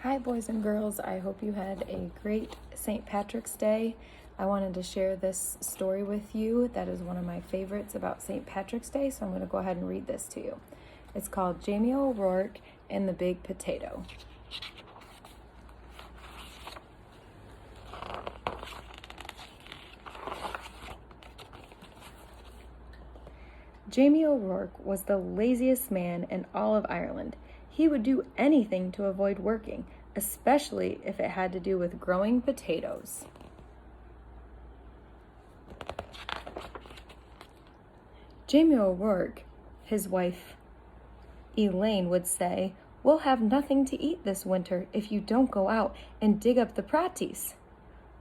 Hi, boys and girls. I hope you had a great St. Patrick's Day. I wanted to share this story with you that is one of my favorites about St. Patrick's Day, so I'm going to go ahead and read this to you. It's called Jamie O'Rourke and the Big Potato. Jamie O'Rourke was the laziest man in all of Ireland. He would do anything to avoid working, especially if it had to do with growing potatoes. Jamie O'Rourke, his wife Elaine, would say, "We'll have nothing to eat this winter if you don't go out and dig up the praties."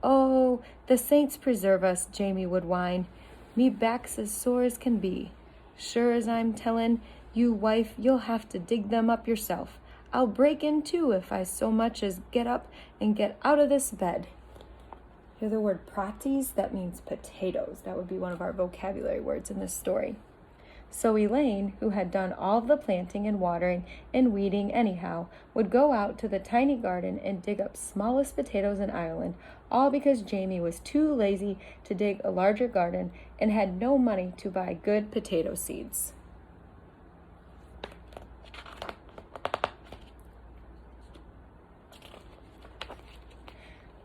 "Oh, the saints preserve us," Jamie would whine. "Me back's as sore as can be. Sure as I'm tellin' you, wife, you'll have to dig them up yourself. I'll break in too if I so much as get up and get out of this bed." Hear the word praties? That means potatoes. That would be one of our vocabulary words in this story. So Elaine, who had done all of the planting and watering and weeding anyhow, would go out to the tiny garden and dig up smallest potatoes in Ireland, all because Jamie was too lazy to dig a larger garden and had no money to buy good potato seeds.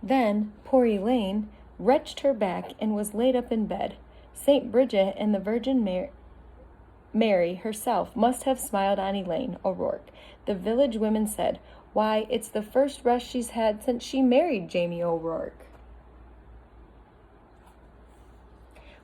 Then poor Elaine wrenched her back and was laid up in bed. St. Bridget and the Virgin Mary herself must have smiled on Elaine O'Rourke. The village women said, "Why, it's the first rest she's had since she married Jamie O'Rourke."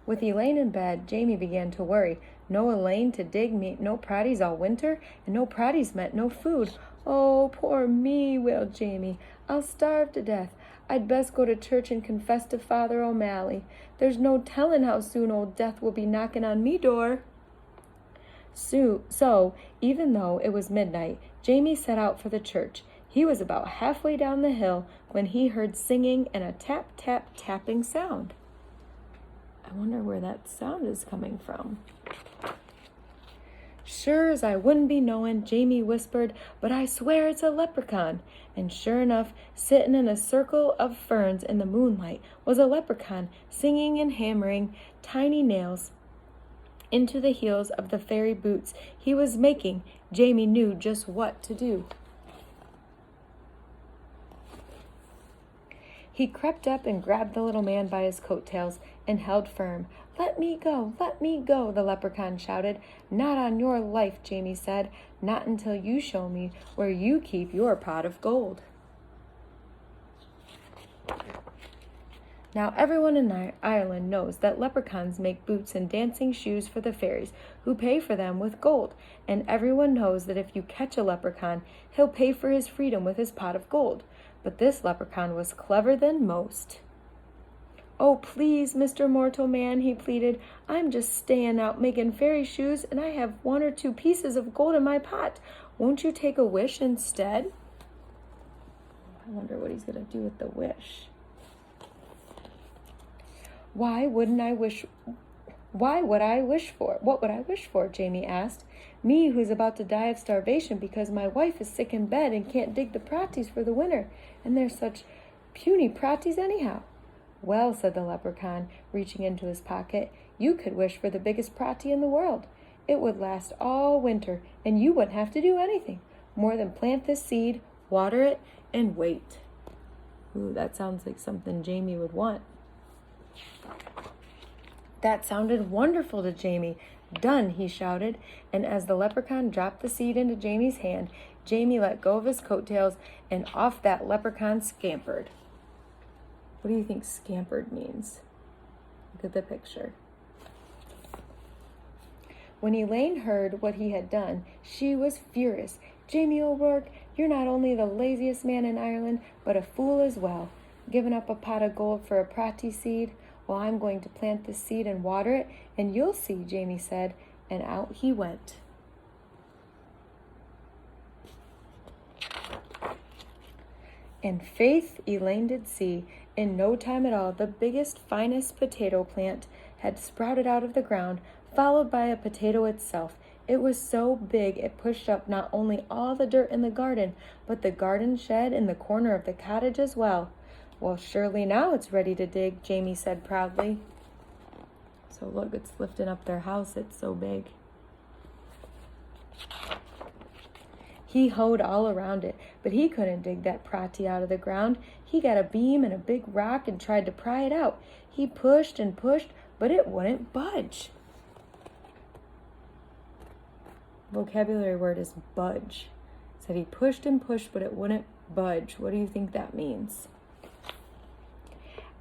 With Elaine in bed, Jamie began to worry. No Elaine to dig me no praties all winter, and no praties meant no food. "Oh, poor me," wailed Jamie. "I'll starve to death. I'd best go to church and confess to Father O'Malley. There's no tellin' how soon old Death will be knocking on me door." So, even though it was midnight, Jamie set out for the church. He was about halfway down the hill when he heard singing and a tap, tap, tapping sound. I wonder where that sound is coming from. "Sure as I wouldn't be knowin'," Jamie whispered, "but I swear it's a leprechaun." And sure enough, sittin' in a circle of ferns in the moonlight was a leprechaun, singing and hammering tiny nails into the heels of the fairy boots he was making. Jamie knew just what to do. He crept up and grabbed the little man by his coattails and held firm. "Let me go, let me go," the leprechaun shouted. "Not on your life," Jamie said. "Not until you show me where you keep your pot of gold." Now everyone in Ireland knows that leprechauns make boots and dancing shoes for the fairies, who pay for them with gold. And everyone knows that if you catch a leprechaun, he'll pay for his freedom with his pot of gold. But this leprechaun was clever than most. "Oh, please, Mr. Mortal Man," he pleaded. "I'm just stayin' out making fairy shoes, and I have 1 or 2 pieces of gold in my pot. Won't you take a wish instead?" I wonder what he's going to do with the wish. What would I wish for? What would I wish for?" Jamie asked. "Me, who's about to die of starvation because my wife is sick in bed and can't dig the praties for the winter, and they're such puny praties anyhow." "Well," said the leprechaun, reaching into his pocket, "you could wish for the biggest pratie in the world. It would last all winter, and you wouldn't have to do anything more than plant this seed, water it, and wait." Ooh, that sounds like something Jamie would want. That sounded wonderful to Jamie. "Done," he shouted, and as the leprechaun dropped the seed into Jamie's hand, Jamie let go of his coattails, and off that leprechaun scampered. What do you think scampered means? Look at the picture. When Elaine heard what he had done, she was furious. "Jamie O'Rourke, you're not only the laziest man in Ireland, but a fool as well. Giving up a pot of gold for a pratie seed? Well, I'm going to plant this seed and water it, and you'll see," Jamie said, and out he went. And faith, Elaine did see, in no time at all, the biggest, finest potato plant had sprouted out of the ground, followed by a potato itself. It was so big it pushed up not only all the dirt in the garden, but the garden shed in the corner of the cottage as well. Well, surely now it's ready to dig, Jamie said proudly. So look, it's lifting up their house. It's so big. He hoed all around it, but he couldn't dig that pratie out of the ground. He got a beam and a big rock and tried to pry it out. He pushed and pushed, but it wouldn't budge. Vocabulary word is budge. Said he pushed and pushed, but it wouldn't budge. What do you think that means?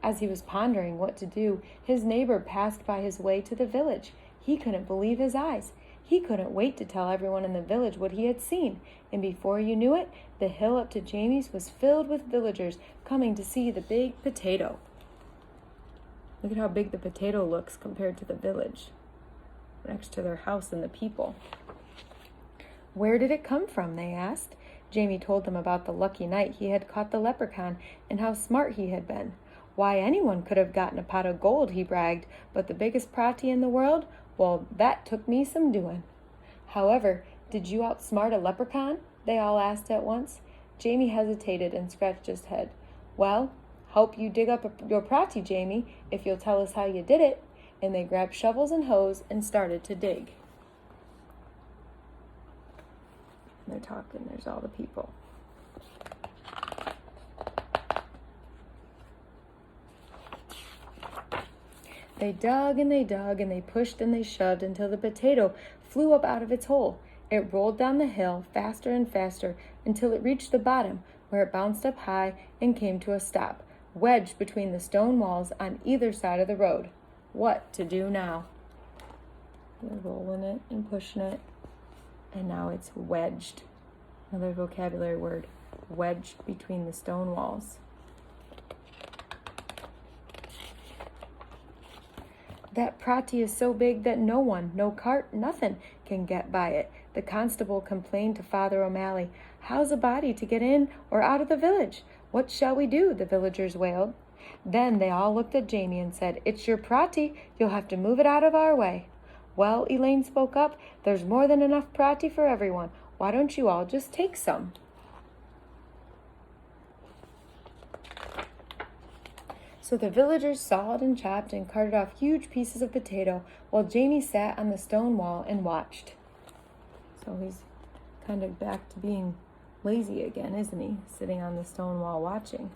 As he was pondering what to do, his neighbor passed by his way to the village. He couldn't believe his eyes. He couldn't wait to tell everyone in the village what he had seen, and before you knew it, the hill up to Jamie's was filled with villagers coming to see the big potato. Look at how big the potato looks compared to the village, next to their house and the people. Where did it come from, they asked. Jamie told them about the lucky night he had caught the leprechaun and how smart he had been. Why, anyone could have gotten a pot of gold, he bragged, but the biggest pratie in the world? Well, that took me some doing. However, did you outsmart a leprechaun? They all asked at once. Jamie hesitated and scratched his head. Well, help you dig up your pratie, Jamie, if you'll tell us how you did it. And they grabbed shovels and hoes and started to dig. And they're talking, there's all the people. They dug and they pushed and they shoved until the potato flew up out of its hole. It rolled down the hill faster and faster until it reached the bottom, where it bounced up high and came to a stop, wedged between the stone walls on either side of the road. What to do now? They're rolling it and pushing it, and now it's wedged. Another vocabulary word, wedged between the stone walls. That pratie is so big that no one, no cart, nothing can get by it. The constable complained to Father O'Malley. How's a body to get in or out of the village? What shall we do? The villagers wailed. Then they all looked at Jamie and said, It's your pratie. You'll have to move it out of our way. Well, Elaine spoke up, there's more than enough pratie for everyone. Why don't you all just take some? So the villagers sawed and chopped and carted off huge pieces of potato while Jamie sat on the stone wall and watched. So he's kind of back to being lazy again, isn't he? Sitting on the stone wall watching.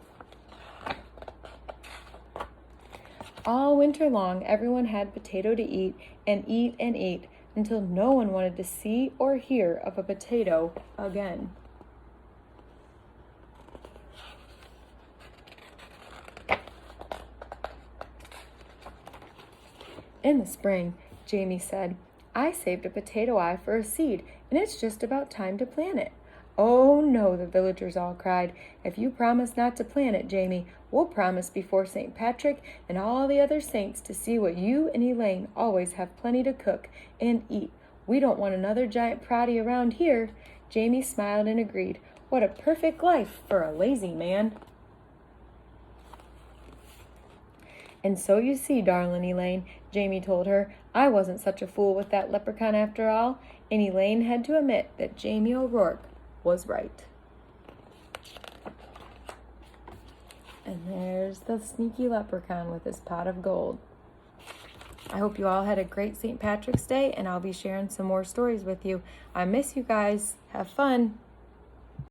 All winter long, everyone had potato to eat and eat and eat until no one wanted to see or hear of a potato again. In the spring, Jamie said, I saved a potato eye for a seed, and it's just about time to plant it. Oh no, the villagers all cried. If you promise not to plant it, Jamie, we'll promise before St. Patrick and all the other saints to see what you and Elaine always have plenty to cook and eat. We don't want another giant pratie around here. Jamie smiled and agreed. What a perfect life for a lazy man. And so you see, darling Elaine, Jamie told her, I wasn't such a fool with that leprechaun after all, and Elaine had to admit that Jamie O'Rourke was right. And there's the sneaky leprechaun with his pot of gold. I hope you all had a great St. Patrick's Day, and I'll be sharing some more stories with you. I miss you guys. Have fun.